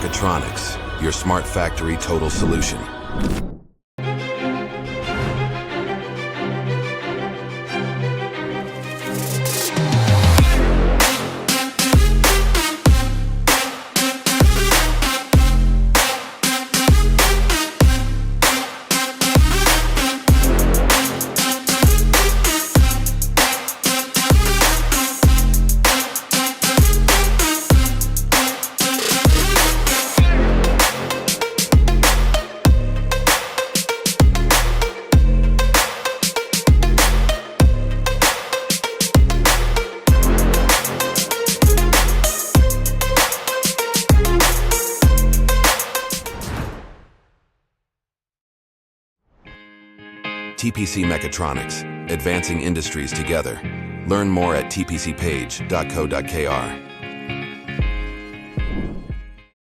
Mechatronics, your smart factory total solution. TPC Mechatronics, advancing industries together. Learn more at tpcpage.co.kr.